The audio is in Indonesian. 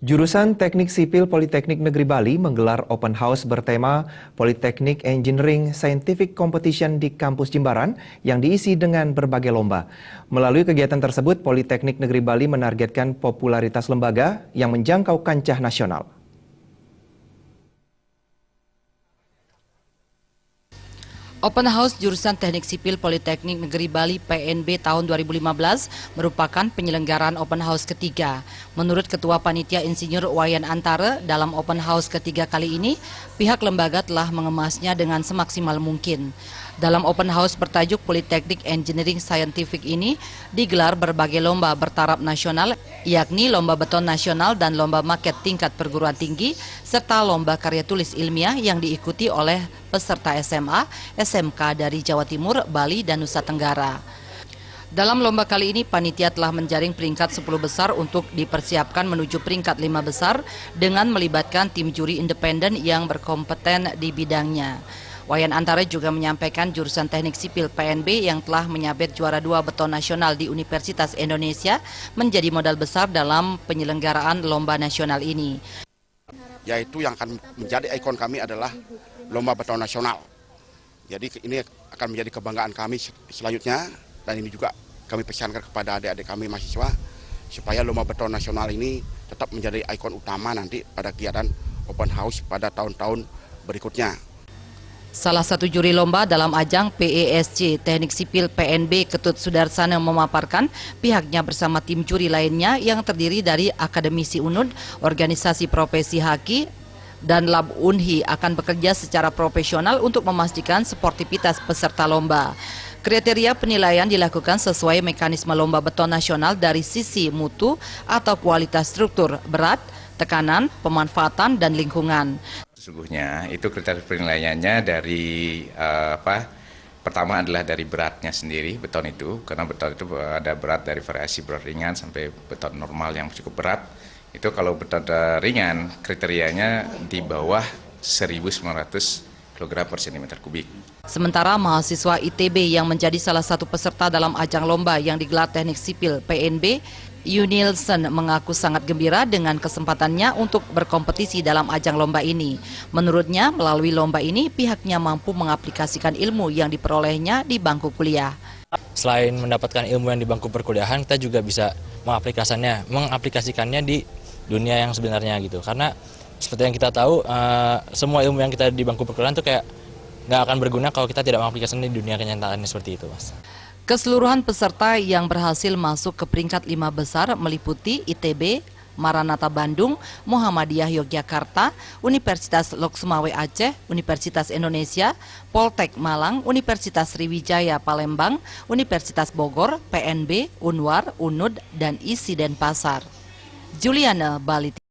Jurusan Teknik Sipil Politeknik Negeri Bali menggelar open house bertema Polytechnic Engineering Scientific Competition di kampus Jimbaran yang diisi dengan berbagai lomba. Melalui kegiatan tersebut, Politeknik Negeri Bali menargetkan popularitas lembaga yang menjangkau kancah nasional. Open House jurusan Teknik Sipil Politeknik Negeri Bali PNB tahun 2015 merupakan penyelenggaraan Open House ketiga. Menurut Ketua Panitia Insinyur Wayan Antara, dalam Open House ketiga kali ini, pihak lembaga telah mengemasnya dengan semaksimal mungkin. Dalam Open House bertajuk Polytechnic Engineering Scientific ini digelar berbagai lomba bertaraf nasional, yakni lomba beton nasional dan lomba maket tingkat perguruan tinggi, serta lomba karya tulis ilmiah yang diikuti oleh peserta SMA, SMK dari Jawa Timur, Bali, dan Nusa Tenggara. Dalam lomba kali ini, panitia telah menjaring peringkat 10 besar untuk dipersiapkan menuju peringkat 5 besar dengan melibatkan tim juri independen yang berkompeten di bidangnya. Wayan Antara juga menyampaikan jurusan Teknik Sipil PNB yang telah menyabet juara 2 beton nasional di Universitas Indonesia menjadi modal besar dalam penyelenggaraan lomba nasional ini. Yaitu yang akan menjadi ikon kami adalah lomba beton nasional. Jadi ini akan menjadi kebanggaan kami selanjutnya, dan ini juga kami pesankan kepada adik-adik kami mahasiswa supaya lomba beton nasional ini tetap menjadi ikon utama nanti pada kegiatan open house pada tahun-tahun berikutnya. Salah satu juri lomba dalam ajang PESC Teknik Sipil PNB, Ketut Sudarsana, memaparkan pihaknya bersama tim juri lainnya yang terdiri dari akademisi UNUD, organisasi profesi haki, dan Lab Unhi akan bekerja secara profesional untuk memastikan sportivitas peserta lomba. Kriteria penilaian dilakukan sesuai mekanisme lomba beton nasional dari sisi mutu atau kualitas struktur, berat, tekanan, pemanfaatan, dan lingkungan. Sesungguhnya itu kriteria penilaiannya dari pertama adalah dari beratnya sendiri beton itu, karena beton itu ada berat dari variasi berat ringan sampai beton normal yang cukup berat. Itu kalau beton ringan kriterianya di bawah 1.900 kg per cm kubik. Sementara mahasiswa ITB yang menjadi salah satu peserta dalam ajang lomba yang digelar Teknik Sipil PNB, Yunilson, mengaku sangat gembira dengan kesempatannya untuk berkompetisi dalam ajang lomba ini. Menurutnya, melalui lomba ini pihaknya mampu mengaplikasikan ilmu yang diperolehnya di bangku kuliah. Selain mendapatkan ilmu yang di bangku perkuliahan, kita juga bisa mengaplikasikannya di dunia yang sebenarnya gitu. Karena seperti yang kita tahu, semua ilmu yang kita di bangku perkuliahan itu kayak nggak akan berguna kalau kita tidak mengaplikasikannya di dunia kenyataan seperti itu, Mas. Keseluruhan peserta yang berhasil masuk ke peringkat 5 besar meliputi ITB, Maranatha Bandung, Muhammadiyah Yogyakarta, Universitas Lhokseumawe Aceh, Universitas Indonesia, Poltek Malang, Universitas Sriwijaya Palembang, Universitas Bogor, PNB, Unwar, UNUD, dan ISI Denpasar. Juliana, Bali.